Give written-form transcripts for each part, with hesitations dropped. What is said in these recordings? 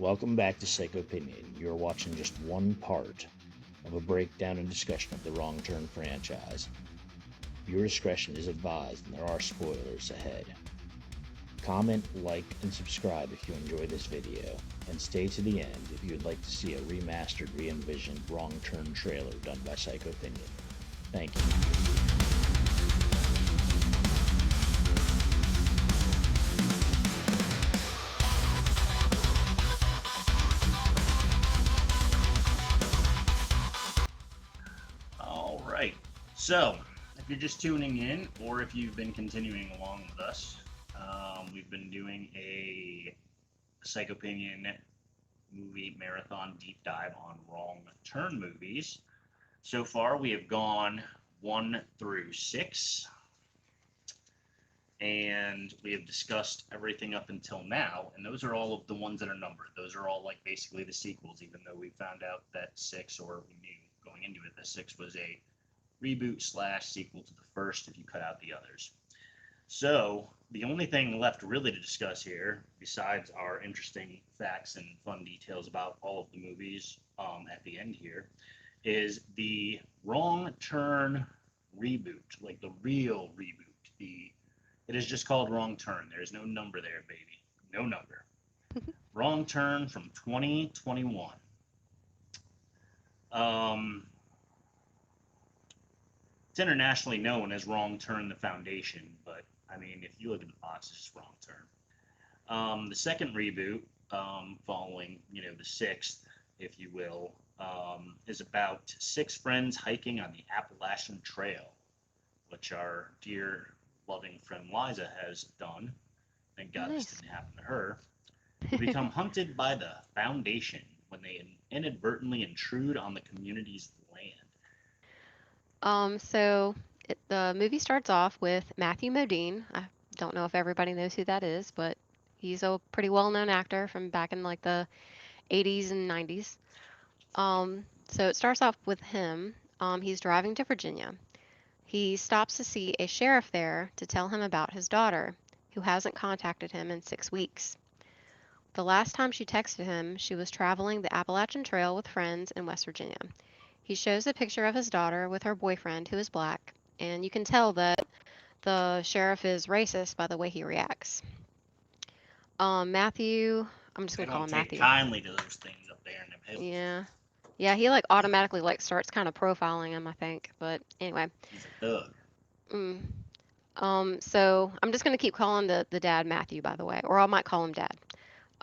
Welcome back to Psycho Opinion. You're watching just one part of a breakdown and discussion of the Wrong Turn franchise. Your discretion is advised, and there are spoilers ahead. Comment, like, and subscribe if you enjoy this video, and stay to the end if you would like to see a remastered, re-envisioned Wrong Turn trailer done by Psycho Opinion. Thank you. All right. So, if you're just tuning in, or if you've been continuing along with us, we've been doing a Psych Opinion movie marathon deep dive on Wrong Turn movies. So far, we have gone 1 through 6, and we have discussed everything up until now, and those are all of the ones that are numbered. Those are all like basically the sequels, even though we found out that 6, or we knew going into it that 6 was a reboot / sequel to the first if you cut out the others. So the only thing left really to discuss here, besides our interesting facts and fun details about all of the movies at the end here, is the Wrong Turn reboot, like the real reboot. It is just called Wrong Turn. There is no number there, baby. No number. Wrong Turn from 2021. It's internationally known as Wrong Turn the Foundation, but I mean, if you look at the box, it's just Wrong Turn. The second reboot, following the sixth, if you will, is about 6 friends hiking on the Appalachian Trail, which our dear, loving friend Liza has done. Thank God this didn't happen to her. Who become hunted by the Foundation when they inadvertently intrude on the community's land. The movie starts off with Matthew Modine. I don't know if everybody knows who that is, but he's a pretty well-known actor from back in like the 80s and 90s. So it starts off with him. He's driving to Virginia. He stops to see a sheriff there to tell him about his daughter, who hasn't contacted him in 6 weeks. The last time she texted him, she was traveling the Appalachian Trail with friends in West Virginia. He shows a picture of his daughter with her boyfriend, who is black, and you can tell that the sheriff is racist by the way he reacts. Matthew, I'm just They gonna call don't him take Matthew. kindly to those things up there in them hills. Yeah, he like automatically like starts kind of profiling him, I think. But anyway, He's a thug. mm, so I'm just gonna keep calling the dad Matthew, by the way, or I might call him Dad.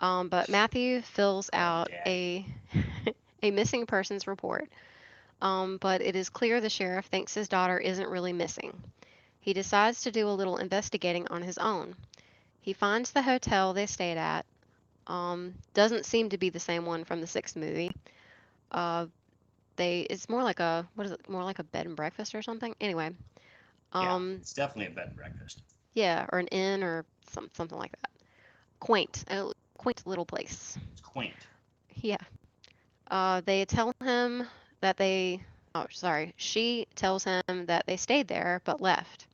But Matthew fills Call him out daddy. a a missing persons report. But it is clear the sheriff thinks his daughter isn't really missing. He decides to do a little investigating on his own. He finds the hotel they stayed at. Doesn't seem to be the same one from the sixth movie. Uh, it's more like a what is it? More like a bed and breakfast or something. Anyway, Yeah, um, it's definitely a bed and breakfast. yeah, or an inn or something like that. Quaint, a quaint little place. It's quaint. Yeah. They tell him that they. Oh, sorry. She tells him that they stayed there but left.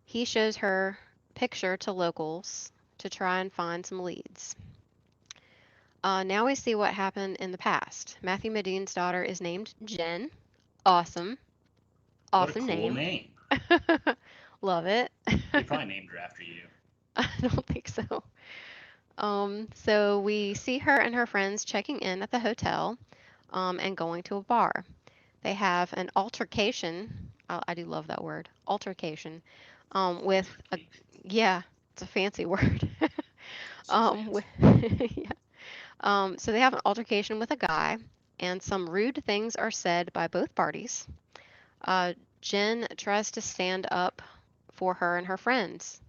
He shows her picture to locals to try and find some leads. Now we see what happened in the past. Matthew Modine's daughter is named Jen. Awesome. What a Awesome cool name. name. Love it. They probably named her after you. I don't think so. So we see her and her friends checking in at the hotel and going to a bar. They have an altercation. I do love that word, altercation, with a, Altercation. yeah, it's a fancy word. So With, fancy. yeah. So they have an altercation with a guy, and some rude things are said by both parties. Uh, Jen tries to stand up for her and her friends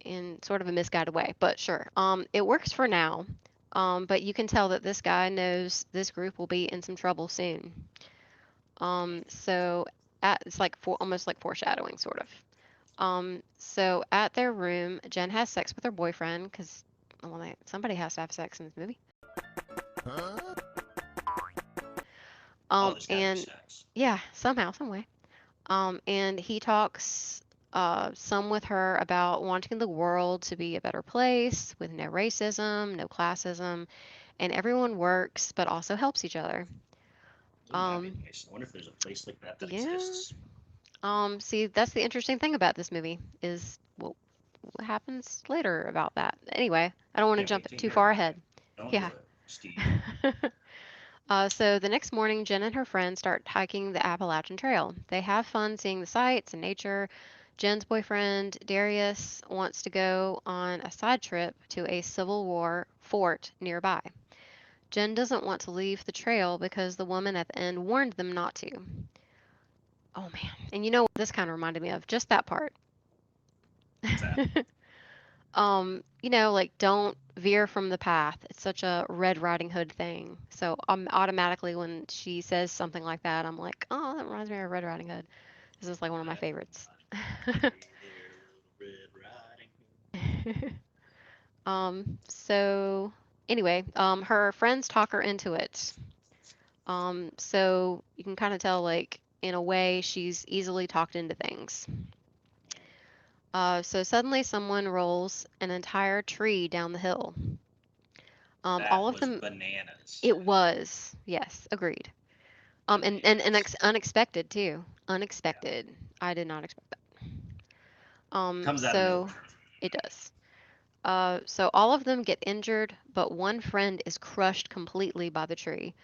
in sort of a misguided way, but sure. It works for now, but you can tell that this guy knows this group will be in some trouble soon. So it's like almost like foreshadowing, sort of. So at their room, Jen has sex with her boyfriend because well, somebody has to have sex in this movie. Oh, there's gotta be And sex. yeah, somehow, some way. And he talks some with her about wanting the world to be a better place with no racism, no classism, and everyone works but also helps each other. Wouldn't that be Um, nice? I wonder if there's a place like that yeah. exists. See, that's the interesting thing about this movie is what happens later about that. Anyway, I don't want to Can't jump wait to too hear far about it. ahead. Don't do Yeah. it, Steve. So the next morning, Jen and her friends start hiking the Appalachian Trail. They have fun seeing the sights and nature. Jen's boyfriend, Darius, wants to go on a side trip to a Civil War fort nearby. Jen doesn't want to leave the trail because the woman at the end warned them not to. Oh man. And you know what this kind of reminded me of? Just that part. What's that? Like don't veer from the path. It's such a Red Riding Hood thing. So automatically when she says something like that, I'm like, oh, that reminds me of Red Riding Hood. This is like one of my favorites. Hey there, little Red Riding Hood. So anyway, her friends talk her into it. So you can kind of tell, like, in a way, she's easily talked into things. So suddenly someone rolls an entire tree down the hill. All That of was them, bananas. it was, yes, agreed. And Bananas. unexpected too. Yeah. Unexpected. I did not expect that. Comes out of So nowhere. it does. So all of them get injured, but one friend is crushed completely by the tree.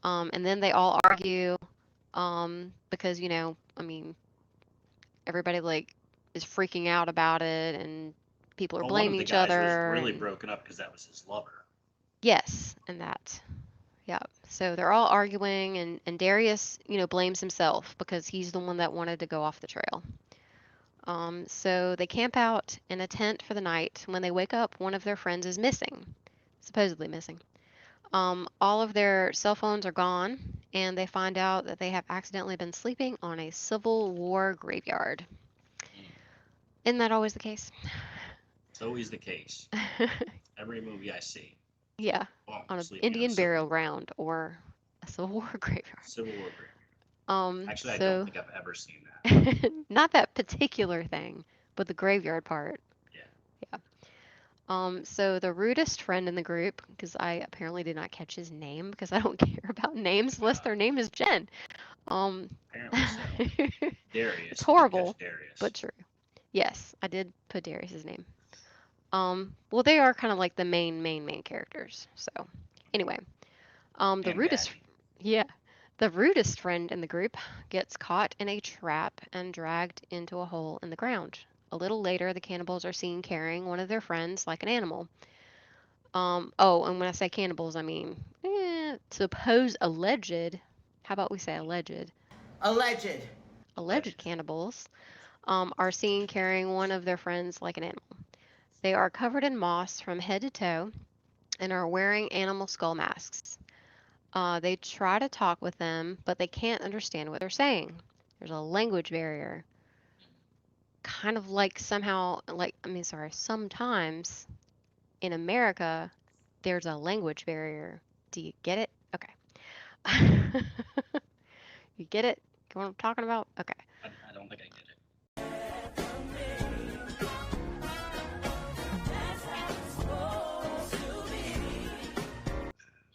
And then they all argue, because, I mean, everybody like is freaking out about it and people are Well, one of blaming the each guys was other really and broken up because that was his lover. yes, and that. Yeah. So they're all arguing and Darius, blames himself because he's the one that wanted to go off the trail. So they camp out in a tent for the night. When they wake up, one of their friends is missing, supposedly missing. All of their cell phones are gone, and they find out that they have accidentally been sleeping on a Civil War graveyard. Mm. Isn't that always the case? It's always the case. Every movie I see. Yeah, Boom, on an sleeping on a Indian Civil burial War. ground or a Civil War graveyard. Civil War graveyard. Actually, I don't So think I've ever seen that. not that particular thing, but the graveyard part. Yeah. Yeah. So the rudest friend in the group, because I apparently did not catch his name because I don't care about names unless their name is Jen. Um, Apparently so. it's Darius. You did catch horrible, Darius. but true. Yes, I did put Darius's name. Well, they are kind of like the main characters. So, anyway, the And rudest, Daddy. yeah, the rudest friend in the group gets caught in a trap and dragged into a hole in the ground. A little later, the cannibals are seen carrying one of their friends like an animal. Oh, and when I say cannibals, I mean, suppose alleged. How about we say alleged? Alleged. Alleged Legend. cannibals are seen carrying one of their friends like an animal. They are covered in moss from head to toe and are wearing animal skull masks. They try to talk with them, but they can't understand what they're saying. There's a language barrier. Kind of like sometimes in America, there's a language barrier. Do you get it? Okay. You get it? Get what I'm talking about? Okay. I don't think I get it.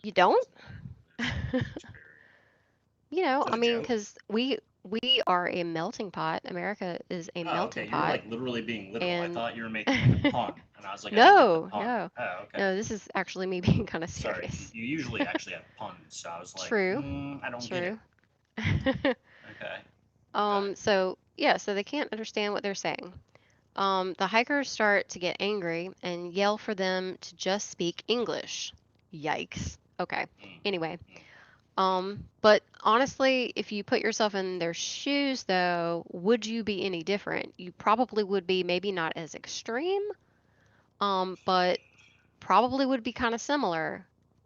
You don't? There's a language barrier. Is I that a mean, joke? because we are a melting pot. America is a Oh, okay. melting You were pot, like literally being literal. I and thought you were making like a pun, and I was like, I don't get the no, pun. no, Oh, okay. no. This is actually me being kind of Sorry. serious. You usually actually have puns, so I was like, True, I don't get it. true. Okay. Okay. So yeah, so they can't understand what they're saying. The hikers start to get angry and yell for them to just speak English. Yikes. Okay. Mm, Anyway, mm. but honestly, if you put yourself in their shoes, though, would you be any different? You probably would be, maybe not as extreme, but probably would be kind of similar.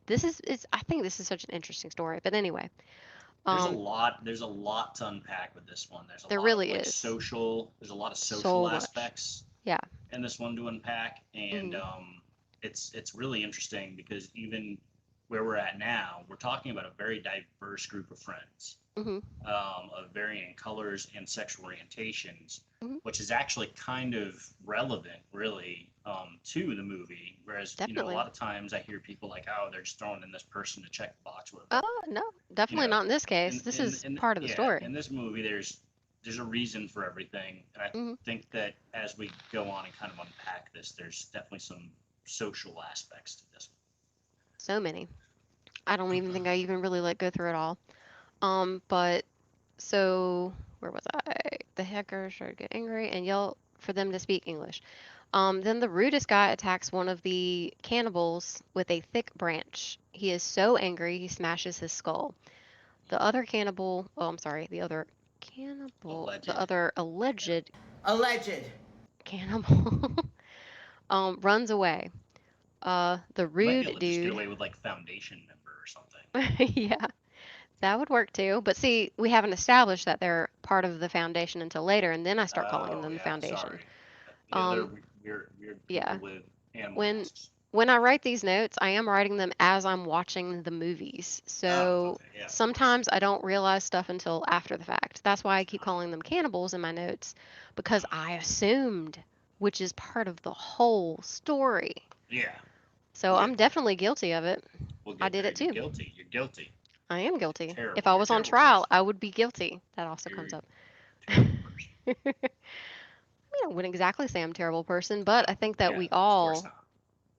I think this is such an interesting story. But anyway, There's a um, lot. There's a lot to unpack with this one. There's a there lot of really like is social. There's a lot of social so much. aspects Yeah. in this one to unpack, and Hmm. it's really interesting because even where we're at now, we're talking about a very diverse group of friends, Hmm. of varying colors and sexual orientations, Hmm. which is actually kind of relevant, really, to the movie. Whereas, a Definitely. lot of times I hear people like, "Oh, they're just throwing in this person to check the box with." But No, you definitely know, not in this case. in This in is in part of the yeah, story. in this movie, there's a reason for everything, and I Hmm. think that as we go on and kind of unpack this, there's definitely some social aspects to this. So many. I don't even think I even really like go through it all. But so where was I? The hackers try to get angry and yell for them to speak English. Then the rudest guy attacks one of the cannibals with a thick branch. He is so angry he smashes his skull. The other cannibal, oh, I'm sorry, the Alleged. other Yeah. alleged Alleged. cannibal, runs away. The You might be rude able to just get dude, away with like foundation member or something. yeah, that would work too. But see, we haven't established that they're part of the foundation until later, and then I start calling Oh them the yeah, foundation. sorry. The other Um, weird people yeah, with animal when masks. when I write these notes, I am writing them as I'm watching the movies. Oh, So okay, yeah, of course. sometimes I don't realize stuff until after the fact. That's why I keep Uh-huh. calling them cannibals in my notes because Uh-huh. I assumed, which is part of the whole story. Yeah, So we'll I'm get there. definitely guilty of it. We'll I get did there. it You're too. guilty. You're guilty. I am You're guilty. If terrible. I You're a was on terrible trial, person. I would be guilty. That also You're comes up. a terrible person. I wouldn't exactly say I'm a terrible person, but I No, think that yeah, we of course all not.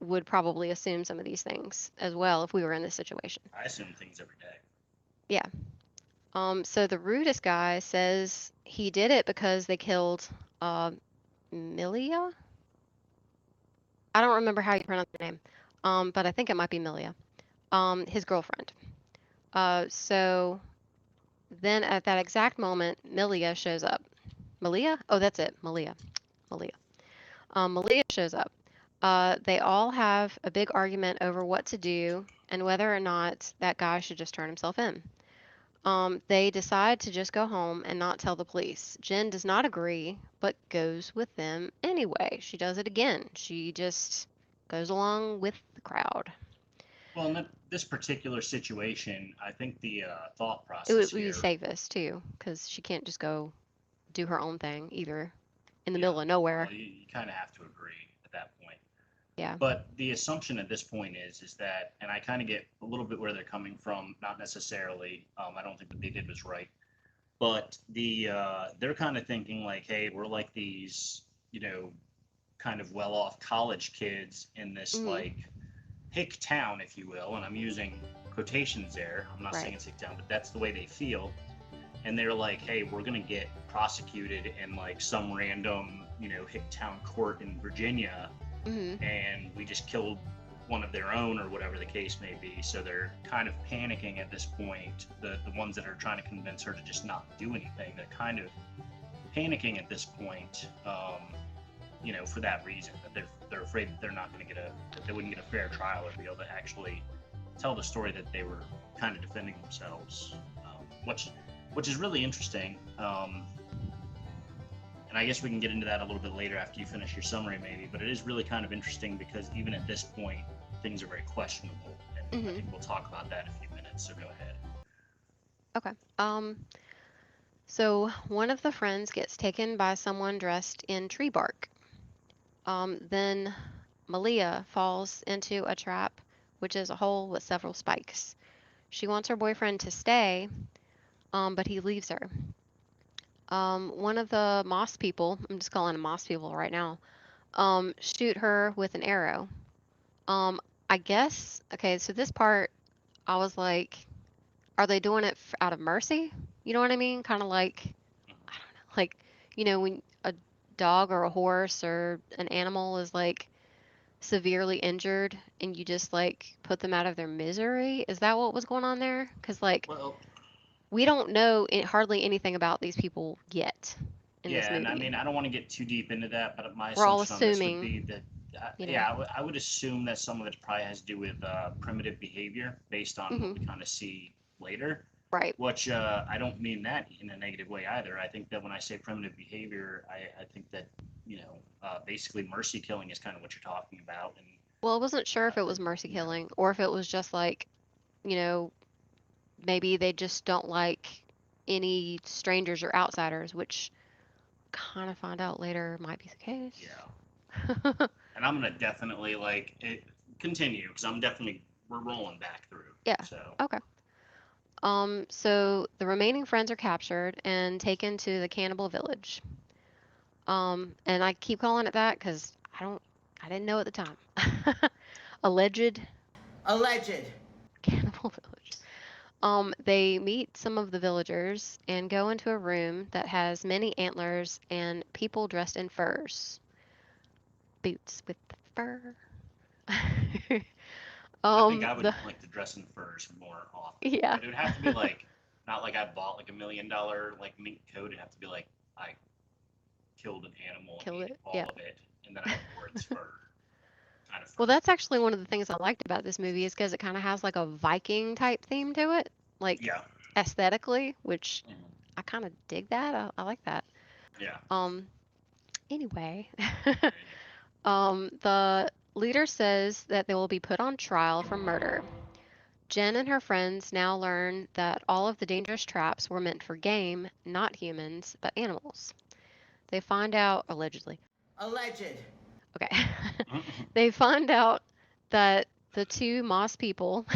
would probably assume some of these things as well if we were in this situation. I assume things every day. Yeah. So the rudest guy says he did it because they killed uh, Milia. I don't remember how you pronounce her name, but I think it might be Milia, his girlfriend. So then at that exact moment, Milia shows up. Malia? Oh, that's it. Malia. Malia. Malia shows up. They all have a big argument over what to do and whether or not that guy should just turn himself in. They decide to just go home and not tell the police. Jen does not agree, but goes with them anyway. She does it again. She just goes along with the crowd. Well, in this particular situation, I think the thought It process would be here, safest too, because she can't just go do her own thing either in the yeah, middle of nowhere. well, you kind of have to agree at that point. Yeah. But the assumption at this point is that, and I kind of get a little bit where they're coming from, not necessarily. I don't think what they did was right, but they're kind of thinking like, hey, we're like these, kind of well-off college kids in this Hmm. like hick town, if you will, and I'm using quotations there. I'm not saying Right. it's hick town, but that's the way they feel. And they're like, hey, we're gonna get prosecuted in like some random, hick town court in Virginia, Hmm. and we just killed one of their own or whatever the case may be. So they're kind of panicking at this point. The ones that are trying to convince her to just not do anything, they're kind of panicking at this point. For that reason, that they're afraid that they're not going to that they wouldn't get a fair trial or be able to actually tell the story that they were kind of defending themselves, which is really interesting. And I guess we can get into that a little bit later after you finish your summary, maybe. But it is really kind of interesting because even at this point, things are very questionable, and I Hmm. think we'll talk about that in a few minutes. So go ahead. Okay. So one of the friends gets taken by someone dressed in tree bark. Then Malia falls into a trap, which is a hole with several spikes. She wants her boyfriend to stay, but he leaves her. One of the moss people, I'm just calling them moss people right now, shoot her with an arrow. Um, I guess, okay, so this part, I was like, are they doing it out of mercy? You know what I mean? Kind of like, I don't know, like, when a dog or a horse or an animal is like severely injured and you just like put them out of their misery. Is that what was going on there? Because like Well, we don't know hardly anything about these people yet in this yeah, and I movie. mean, I don't want to get too deep into that, but my We're all assumption on this would be assuming, that, you know. yeah, I would assume that some of it probably has to do with primitive behavior based on what we Hmm. kind of see later. Right. Which I don't mean that in a negative way either. I think that when I say primitive behavior, I think that basically mercy killing is kind of what you're talking about, and Well, I wasn't sure if it that was mercy killing or if it was just like you know, maybe they just don't like any strangers or outsiders, which kind of find out later might be the Yeah. case. And I'm gonna definitely like it continue because I'm definitely we're rolling back through. Yeah. So Okay. So the remaining friends are captured and taken to the cannibal village. And I keep calling it that because I didn't know at the time. Alleged Alleged. cannibal village. They meet some of the villagers and go into a room that has many antlers and people dressed in furs. Boots with the fur. I think I would The like to dress in furs more often, yeah, but it would have to be like not like I bought like $1 million like mink coat. It'd have to be like I killed an animal and kill ate it. all Yeah. of it, and then I wore its fur, kind of Well, fur. that's actually one of the things I liked about this movie is because it kind of has like a Viking type theme to it, like Yeah. aesthetically, which Mhm. I kind of dig that. I like that. Yeah. Um, anyway, Right. the leader says that they will be put on trial for murder. Jen and her friends now learn that all of the dangerous traps were meant for game, not humans, but animals. They find out, allegedly, Alleged. okay, they find out that the two moss people,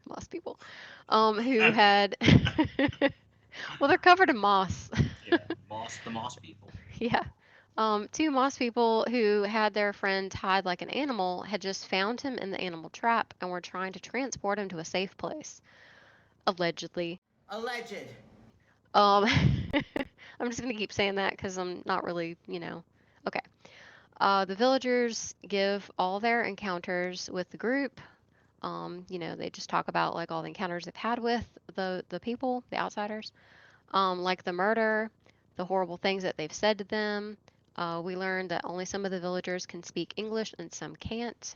moss people, who had, well, they're covered in moss. Yeah. The moss people. Yeah. Two moss people who had their friend tied like an animal had just found him in the animal trap and were trying to transport him to a safe place, allegedly. Alleged. Um, I'm just gonna keep saying that because I'm not really, Okay. The villagers give all their encounters with the group. They just talk about like all the encounters they've had with the people, the outsiders, like the murder, the horrible things that they've said to them. We learned that only some of the villagers can speak English and some can't.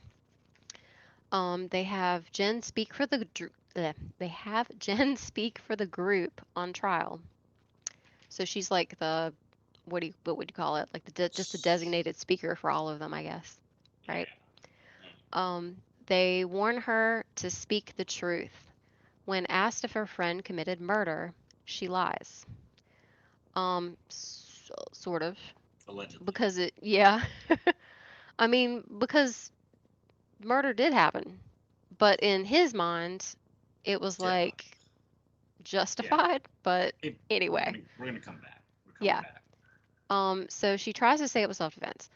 They have Jen speak for they have Jen speak for the group on trial. So she's like the what would you call it? Like just the designated speaker for all of them, I guess. Yeah. Right? Yeah. They warn her to speak the truth. When asked if her friend committed murder, she lies. Sort of, Allegedly. because yeah. I mean, because murder did happen, but in his mind, it was Yeah. like Yeah. justified. But It, anyway, we're gonna come back. We're coming yeah. back. So she tries to say it was self-defense.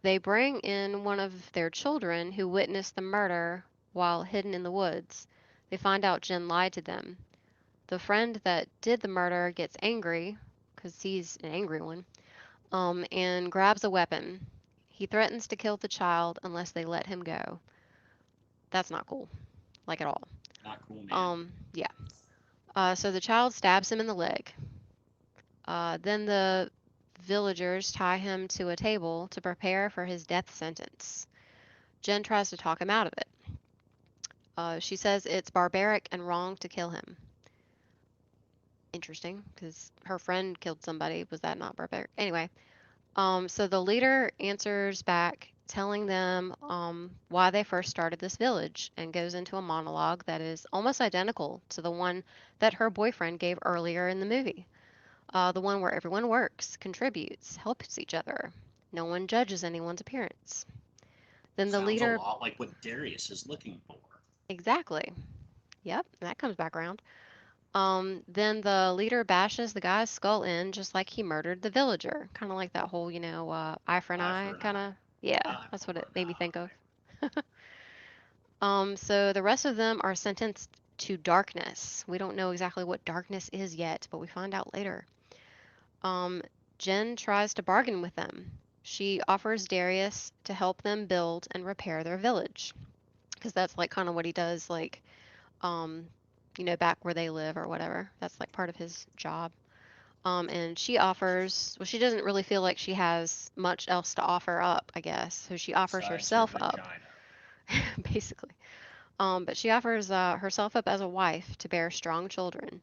They bring in one of their children who witnessed the murder while hidden in the woods. They find out Jen lied to them. The friend that did the murder gets angry, because he's an angry one, and grabs a weapon. He threatens to kill the child unless they let him go. That's not cool, like at all. Not cool, man. Yeah. So the child stabs him in the leg. Then the villagers tie him to a table to prepare for his death sentence. Jen tries to talk him out of it. She says it's barbaric and wrong to kill him. Interesting, because her friend killed somebody. Was that not barbaric? Anyway, so the leader answers back, telling them why they first started this village, and goes into a monologue that is almost identical to the one that her boyfriend gave earlier in the movie. The one where everyone works, contributes, helps each other. No one judges anyone's appearance. Then the Sounds a leader, lot like what Darius is looking for. exactly. Yep, that comes back around. Then the leader bashes the guy's skull in just like he murdered the villager. Kind of like that whole, eye for an Eye for eye an kind of. eye. Yeah, Eye that's what for it an made me think of. eye. So the rest of them are sentenced to darkness. We don't know exactly what darkness is yet, but we find out later. Um, Jen tries to bargain with them. She offers Darius to help them build and repair their village, because that's like kind of what he does, like, um, back where they live or whatever. That's like part of his job. And she offers, well, she doesn't really feel like she has much else to offer up, I guess. So she offers Besides her herself up, vagina. basically. But she offers herself up as a wife to bear strong children.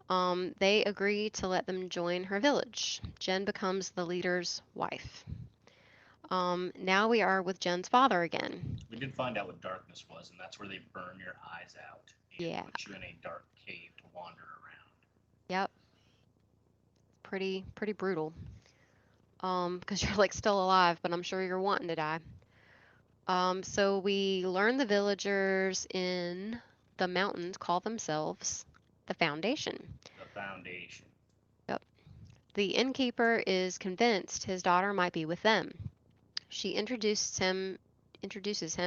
They agree to let them join her village. Jen becomes the leader's wife. Now we are with Jen's father again. We did find out what darkness was, and that's where they burn your eyes out and Yeah. put you in a dark cave to wander around. Yep. Pretty brutal. Because you're like still alive, but I'm sure you're wanting to die. So we learn the villagers in the mountains call themselves the Foundation. The Foundation. Yep. The innkeeper is convinced his daughter might be with them. She introduces him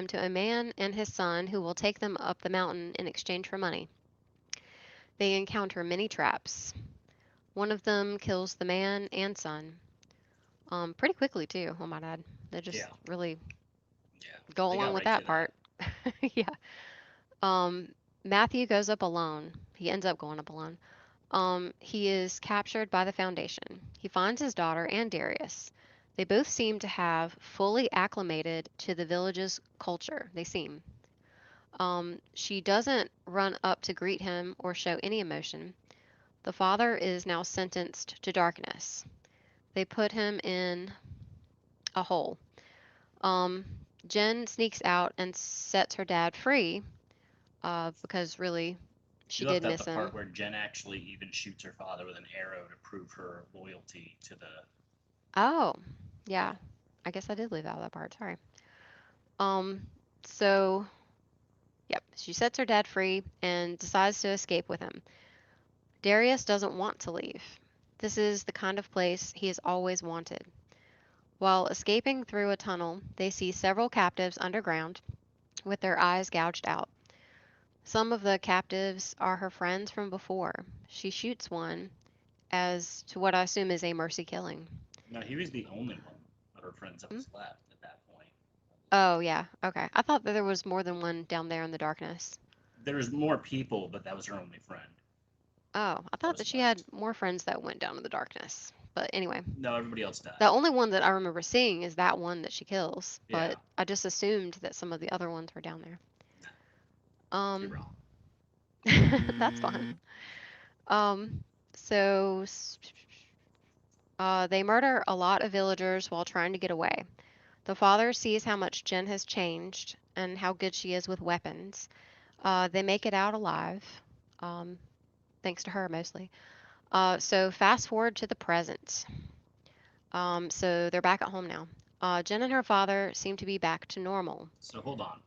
to a man and his son who will take them up the mountain in exchange for money. They encounter many traps. One of them kills the man and son. Pretty quickly too, oh my god. They just Yeah, really yeah. go They along got with right to that that. part. Yeah. Um, Matthew goes up alone. He ends up going up alone. He is captured by the Foundation. He finds his daughter and Darius. They both seem to have fully acclimated to the village's culture. They seem. She doesn't run up to greet him or show any emotion. The father is now sentenced to darkness. They put him in a hole. Um, Jen sneaks out and sets her dad free because really she You did left out miss the him. part where Jen actually even shoots her father with an arrow to prove her loyalty to the. Oh, Yeah. yeah. I guess I did leave out that part. Sorry. Um, so, yep, she sets her dad free and decides to escape with him. Darius doesn't want to leave. This is the kind of place he has always wanted. While escaping through a tunnel, they see several captives underground with their eyes gouged out. Some of the captives are her friends from before. She shoots one as to what I assume is a mercy killing. No, he was the only one of her friends that Hmm? was left at that point. Oh, yeah. Okay. I thought that there was more than one down there in the darkness. There was more people, but that was her only friend Oh, I that thought was that she had left. more friends that went down in the darkness. But anyway, No, everybody else the died. only one that I remember seeing is that one that she kills, Yeah, but I just assumed that some of the other ones were down there. no, you're Um, wrong. that's fine. Um, so they murder a lot of villagers while trying to get away. The father sees how much Jen has changed and how good she is with weapons. They make it out alive, um, thanks to her mostly. So fast forward to the present. So they're back at home now. Jen and her father seem to be back to normal. So hold on.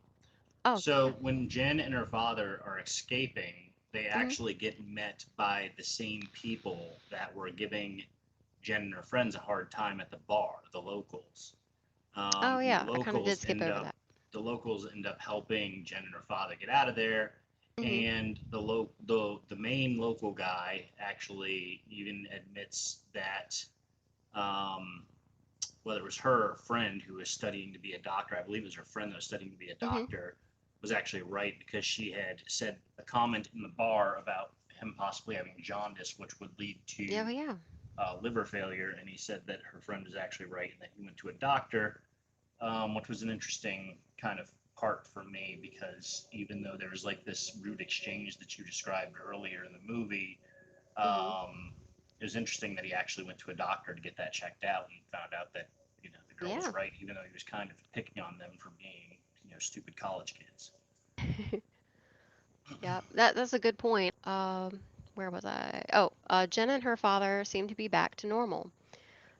Oh, So yeah. when Jen and her father are escaping, they Hmm. actually get met by the same people that were giving Jen and her friends a hard time at the bar, the locals. Oh, And yeah. I kind of did skip over that. the locals end up helping Jen and her father get out of there. Hmm. And the main local guy actually even admits that um, whether it was her friend who was studying to be a doctor, I believe it was her friend that was studying to be a Hmm. doctor, was actually right because she had said a comment in the bar about him possibly having jaundice, which would lead to Yeah, yeah. liver failure. And he said that her friend was actually right and that he went to a doctor, which was an interesting kind of part for me because even though there was like this rude exchange that you described earlier in the movie, Hmm. it was interesting that he actually went to a doctor to get that checked out and found out that the girl was Yeah. right, even though he was kind of picking on them for being stupid college kids. Yeah, that's a good point. Where was I? Oh, Jen and her father seem to be back to normal.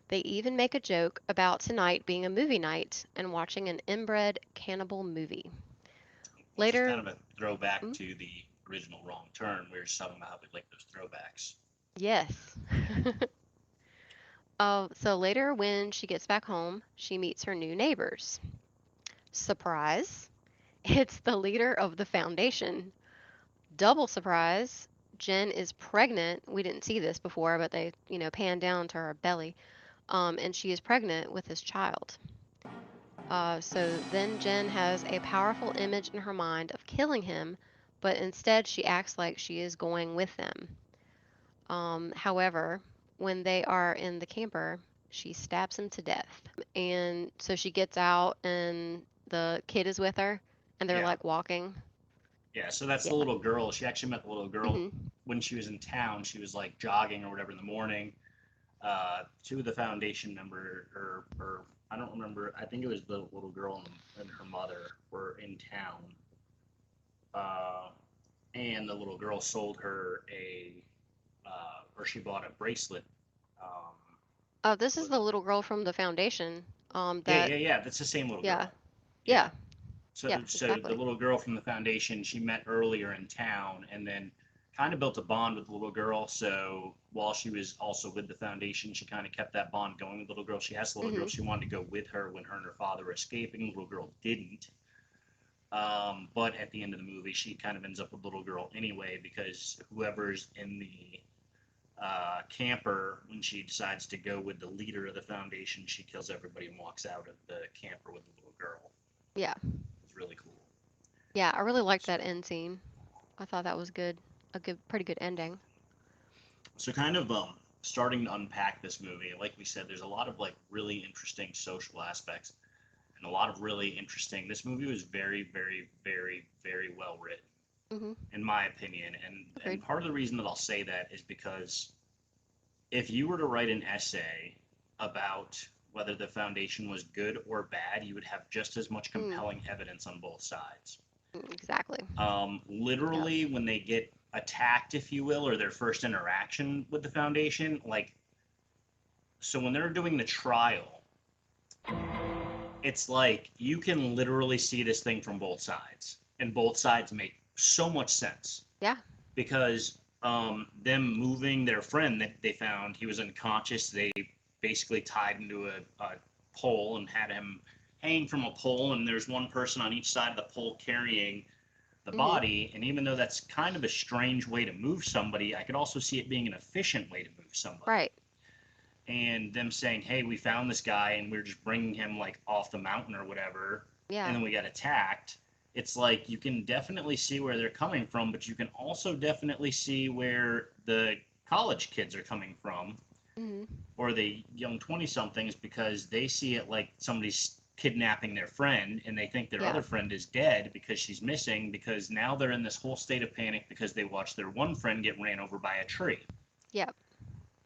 They even make a joke about tonight being a movie night and watching an inbred cannibal movie. Which is kind Later, of a throwback mm, to the original Wrong Turn. We were just talking about how we like those throwbacks. yes. Yeah. So later, when she gets back home, she meets her new neighbors. Surprise! It's the leader of the foundation. Double surprise! Jen is pregnant. We didn't see this before, but they, pan down to her belly. And she is pregnant with his child. So then Jen has a powerful image in her mind of killing him, but instead she acts like she is going with them. However, when they are in the camper, she stabs him to death. And so she gets out, and the kid is with her, and they're Yeah. like walking. Yeah. So that's Yeah. the little girl. She actually met the little girl Hmm. when she was in town. She was like jogging or whatever in the morning. Two of the foundation member or I don't remember. I think it was the little girl and her mother were in town, uh, and the little girl sold her or she bought a bracelet. Um, Oh, this is was the little girl from the foundation. Yeah, That yeah, yeah. That's the same little yeah, girl. Yeah. yeah, So, yeah, so the exactly. little girl from the foundation she met earlier in town, and then kind of built a bond with the little girl. So while she was also with the foundation, she kind of kept that bond going with the little girl. She asked the little girl if Mhm. she wanted to go with her when her and her father were escaping. The little girl didn't. But at the end of the movie, she kind of ends up with the little girl anyway because whoever's in the camper, when she decides to go with the leader of the foundation, she kills everybody and walks out of the camper with the little girl. Yeah, It's really cool. yeah. I really liked So, that end scene. I thought that was good. A good, pretty good ending. so kind of starting to unpack this movie. Like we said, there's a lot of like really interesting social aspects and a lot of really interesting. This movie was very, very, very, very well written, Mhm. in my opinion. And Agreed. part of the reason that I'll say that is because if you were to write an essay about whether the foundation was good or bad, you would have just as much Mm, compelling evidence on both sides. exactly. Yep. Literally, when they get attacked, if you will, or their first interaction with the foundation, like, so when they're doing the trial, it's like you can literally see this thing from both sides, and both sides make so much sense Yeah. because them moving their friend that they found, he was unconscious. They basically tied him to a pole and had him hanging from a pole, and there's one person on each side of the pole carrying the Mhm. body. And even though that's kind of a strange way to move somebody, I could also see it being an efficient way to move somebody. Right. And them saying, "Hey, we found this guy, and we're just bringing him like off the mountain or whatever," and Yeah. then we got attacked. It's like you can definitely see where they're coming from, but you can also definitely see where the college kids are coming from, Mhm. or the young 20 somethings, because they see it like somebody's kidnapping their friend and they think their Yeah. other friend is dead because she's missing, because now they're in this whole state of panic because they watched their one friend get ran over by a tree. Yep.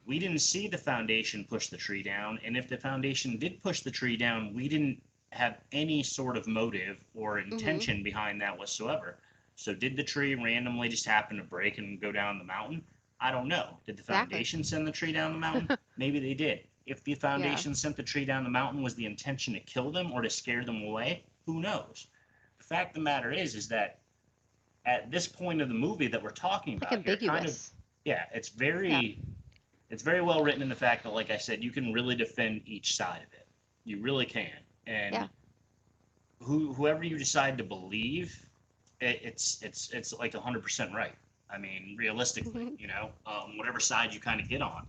We didn't see the foundation push the tree down, and if the foundation did push the tree down, we didn't have any sort of motive or Mhm. intention behind that whatsoever. So did the tree randomly just happen to break and go down the mountain? I don't know. Did the Exactly. foundation send the tree down the mountain? Maybe they did. If the Yeah. foundation sent the tree down the mountain, was the intention to kill them or to scare them away? Who knows? The fact of the matter is that at this point of the movie that we're talking It's like about here, kind of, ambiguous. yeah, Yeah. it's very well written in the fact that, like I said, you can really defend each side of it. You really can. Yeah. And whoever you decide to believe, it's like 100% right. I mean, realistically, whatever side you kind of get on.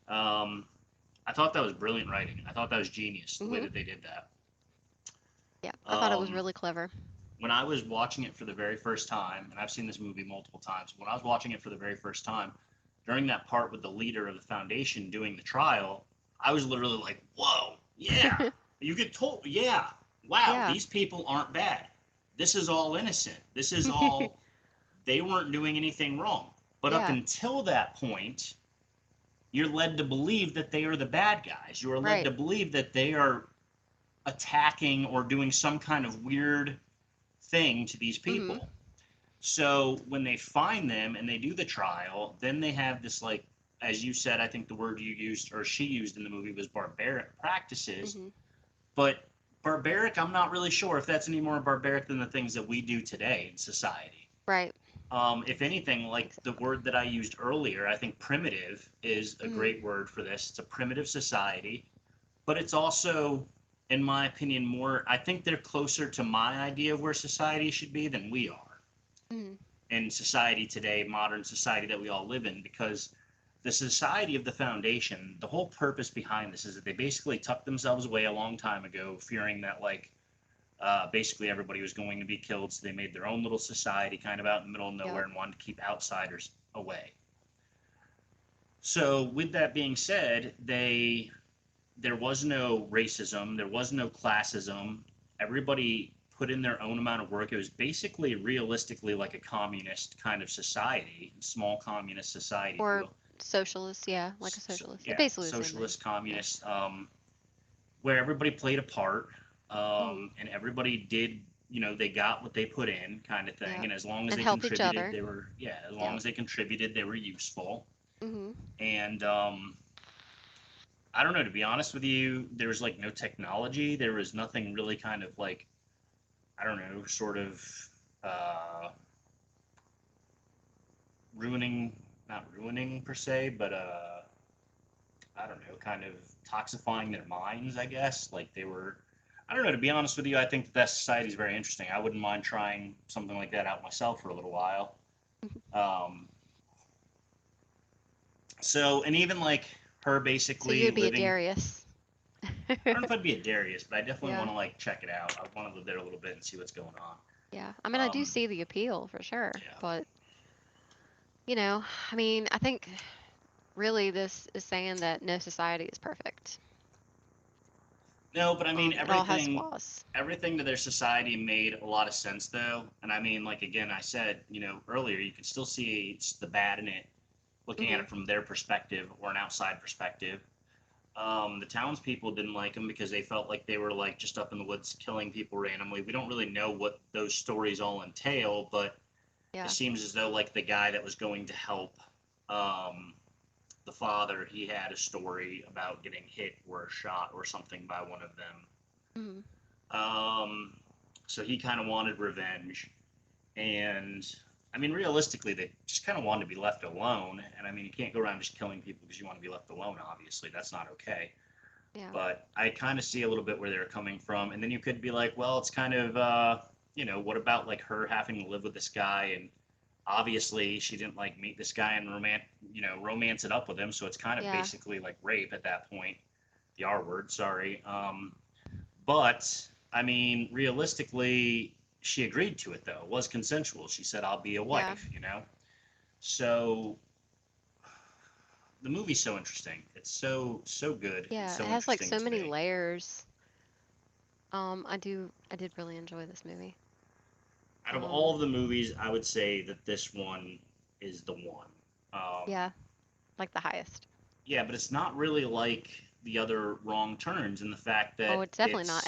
Um, I thought that was brilliant writing. I thought that was genius the way Mhm. that they did that. Yeah. I thought it was Um, really clever. when I was watching it for the very first time, and I've seen this movie multiple times, when I was watching it for the very first time, during that part with the leader of the foundation doing the trial, I was literally like, whoa, yeah. You get told, yeah, wow, Yeah. these people aren't bad. This is all innocent. This is all, they weren't doing anything wrong. But up Yeah. until that point, you're led to believe that they are the bad guys. You are led Right. to believe that they are attacking or doing some kind of weird thing to these Mhm. people. So when they find them and they do the trial, then they have this, like, as you said, I think the word you used or she used in the movie was barbaric practices. Mhm. But barbaric, I'm not really sure if that's any more barbaric than the things that we do today in society. Right. If anything, like the Exactly. word that I used earlier, I think primitive is a Mhm. great word for this. It's a primitive society, but it's also, in my opinion, more, I think they're closer to my idea of where society should be than we are Mhm. in society today, modern society that we all live in, because the society of the foundation, the whole purpose behind this is that they basically tucked themselves away a long time ago, fearing that, like, basically everybody was going to be killed. So they made their own little society kind of out in the middle of nowhere Yep. and wanted to keep outsiders away. So with that being said, there was no racism, there was no classism. Everybody put in their own amount of work. It was basically realistically like a communist kind of society, small communist society, if you Or will. socialist. Yeah, like a So, socialist. It's yeah, basically the same thing. socialist, Yeah. communist. where everybody played a part, Mhm. and everybody did, they got what they put in, kind of thing. Yep. And as long as And they help each contributed, other. yeah, as long Yep. as they contributed, they were useful. Mhm. And I don't know, to be honest with you, there was like no technology. There was nothing really kind of like, I don't know, sort of uh, ruining, not ruining per se, but I don't know, kind of toxifying their minds, I guess. Like they were, I don't know, to be honest with you, I think that society is very interesting. I wouldn't mind trying something like that out myself for a little while. Um, and even like her So basically you'd be a living, Darius. I don't know if I'd be a Darius, but I definitely Yeah. want to like check it out. I want to live there a little bit and see what's going on. Yeah. I mean, I do Um, see the appeal for sure, yeah. but you know, I mean, I think really this is saying that no society is perfect. No, but I mean It all has flaws. everything to their society made a lot of sense though. And I mean, like again, I said, earlier, you can still see the bad in it, looking at Mhm. it from their perspective or an outside perspective. The townspeople didn't like him because they felt like they were like just up in the woods killing people randomly. We don't really know what those stories all entail, but it Yeah. seems as though like the guy that was going to help um, the father, he had a story about getting hit or shot or something by one of them. Mhm. Um, so he kind of wanted revenge, and I mean, realistically, they just kind of wanted to be left alone. And I mean, you can't go around just killing people because you want to be left alone. Obviously, that's not okay. Yeah. But I kind of see a little bit where they're coming from. And then you could be like, well, it's kind of, what about like her having to live with this guy? And obviously, she didn't like meet this guy and romance it up with him. So it's kind of Yeah. basically like rape at that point. The R word, sorry. But I mean, realistically, she agreed to it though. It was consensual. She said, "I'll be a Yeah. wife." So the movie's so interesting. It's so good and Yeah. It so has like interesting so to many me. layers. I did really enjoy this movie. Out of all Um, of the movies, I would say that this one is the one. yeah, like the highest. Yeah, but it's not really like the other Wrong Turns in the fact Oh, that it's definitely not.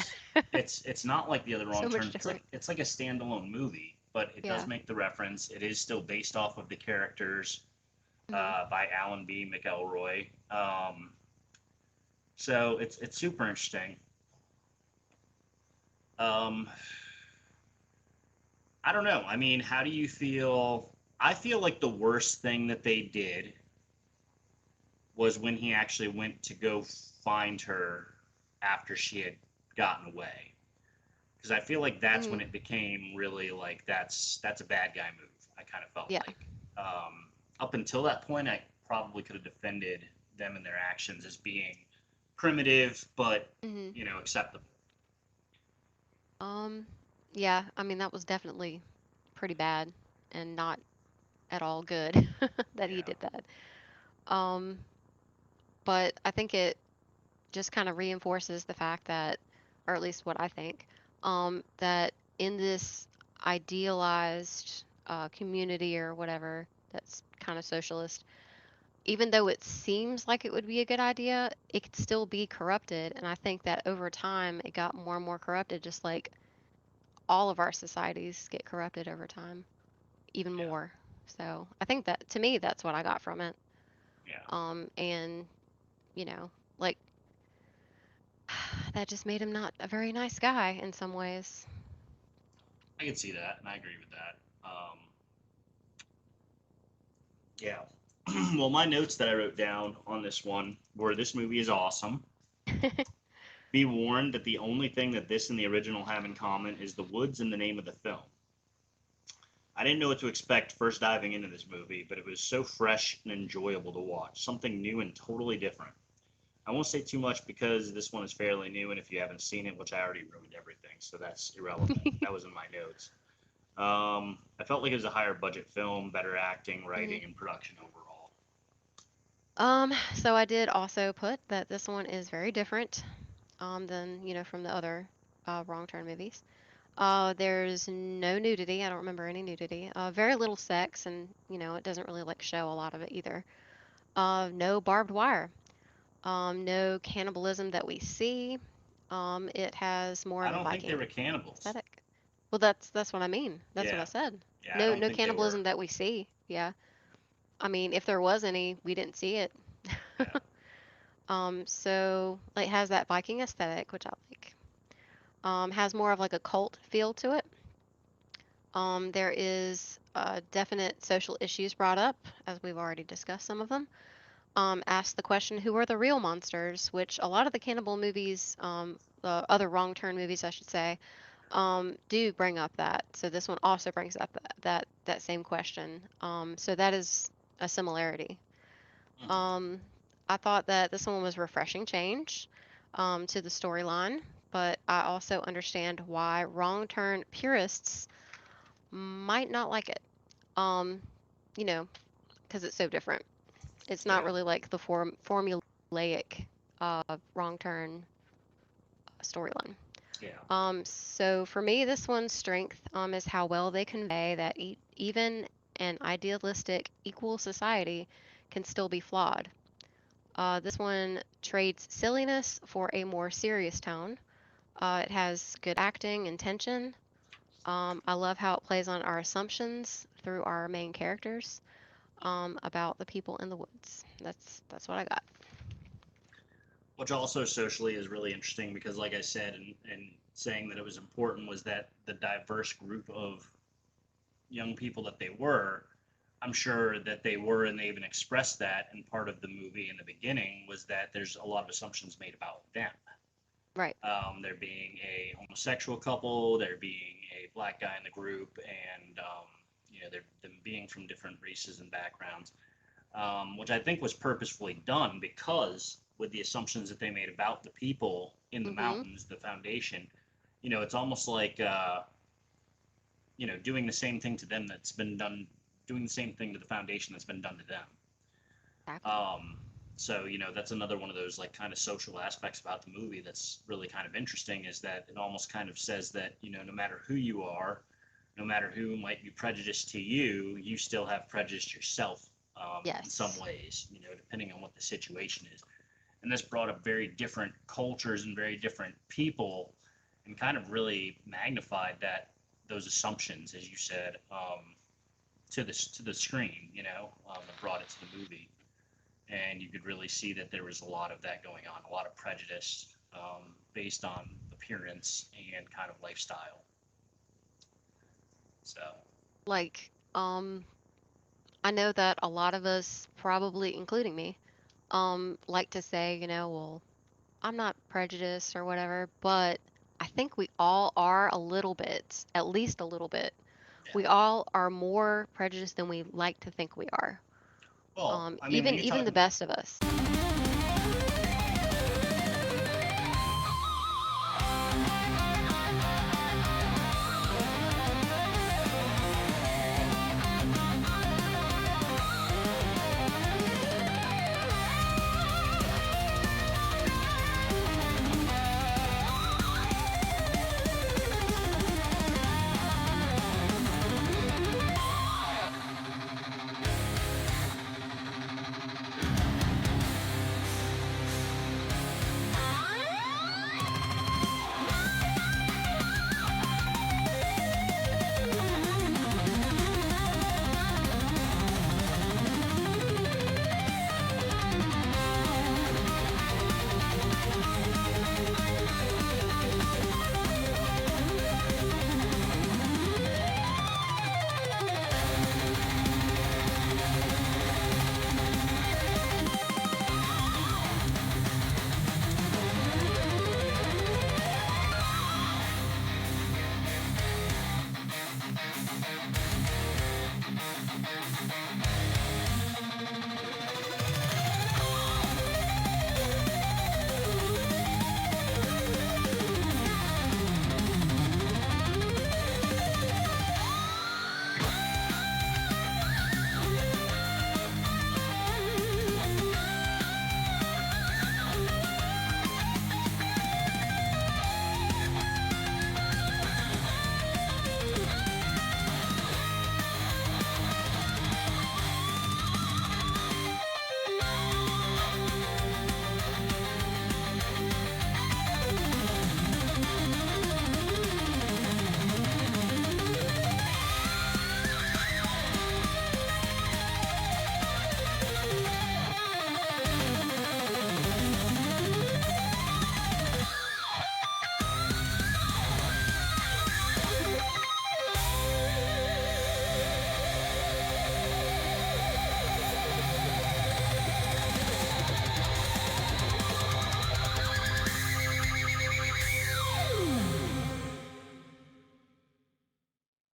it's not like the other So Wrong much Turns. different. It's like a standalone movie, but it does Yeah. make the reference. It is still based off of the characters Mhm. by Alan B. McElroy. So it's super interesting. Um, I don't know. I mean, how do you feel? I feel like the worst thing that they did was when he actually went to go find her after she had gotten away. Because I feel like that's when Mhm. it became really like that's a bad guy move. I kind of felt Yeah. like up until that point, I probably could have defended them and their actions as being primitive, but Mhm. acceptable. Um, yeah, I mean that was definitely pretty bad and not at all good that he Yeah, did that. Um, but I think it just kind of reinforces the fact that, or at least what I think, that in this idealized community or whatever that's kind of socialist, even though it seems like it would be a good idea, it could still be corrupted. And I think that over time it got more and more corrupted, just like all of our societies get corrupted over time, even yeah, more. So I think that to me, that's what I got from it. yeah. And you know, like that just made him not a very nice guy in some ways. I can see that, and I agree with that. Yeah. Well, my notes that I wrote down on this one were this movie is awesome. Be warned that the only thing that this and the original have in common is the woods and the name of the film. I didn't know what to expect first diving into this movie, but it was so fresh and enjoyable to watch. Something new and totally different. I won't say too much because this one is fairly new, and if you haven't seen it, which I already ruined everything, so that's irrelevant. That was in my notes. I felt like it was a higher budget film, better acting, hmm writing, and production overall. So I did also put that this one is very different than from the other Wrong Turn movies. There's no nudity. I don't remember any nudity. Very little sex, and it doesn't really like show a lot of it either. No barbed wire. No cannibalism that we see. It has more I of a don't think they Viking were cannibals. aesthetic. Well, that's what I mean. That's what I Yeah, said. yeah, I No, don't no think they were. cannibalism that we see. Yeah. I mean, if there was any, we didn't see it. Yeah. So it has that Viking aesthetic, which I like. Has more of like a cult feel to it. There is definite social issues brought up, as we've already discussed some of them. Ask the question, who are the real monsters? Which a lot of the cannibal movies, the other wrong turn movies, I should say, do bring up that. So this one also brings up that same question. So that is a similarity. Mhm. Um, I thought that this one was refreshing change to the storyline, but I also understand why wrong turn purists might not like it. Um, you know, because it's so different. It's not Yeah. really like the formulaic wrong turn storyline. Yeah. So for me, this one's strength is how well they convey that even an idealistic equal society can still be flawed. This one trades silliness for a more serious tone. It has good acting and tension. I love how it plays on our assumptions through our main characters about the people in the woods. That's what I got. Which also socially is really interesting because, like I said, and saying that it was important was that the diverse group of young people that they were, I'm sure that they were, and they even expressed that in part of the movie in the beginning, was that there's a lot of assumptions made about them. Right. There being a homosexual couple, there being a black guy in the group, and them being from different races and backgrounds, which I think was purposefully done because with the assumptions that they made about the people in the Mm-hmm. mountains, the foundation, it's almost like doing the same thing to them that's been done, doing the same thing to the foundation that's been done to them. Exactly. Um, so that's another one of those like kind of social aspects about the movie that's really kind of interesting is that it almost kind of says that no matter who you are, no matter who might be prejudiced to you, you still have prejudice yourself in some Yes. ways, depending on what the situation is. And this brought up very different cultures and very different people, and kind of really magnified those assumptions, as you said, to the screen. And brought it to the movie, and you could really see that there was a lot of that going on, a lot of prejudice based on appearance and kind of lifestyle. So Like, I know that a lot of us, probably including me, like to say, well, I'm not prejudiced or whatever, but I think we all are a little bit, at least a little bit. yeah. We all are more prejudiced than we like to think we are. Well, I mean, when Even you're even the talking best of us.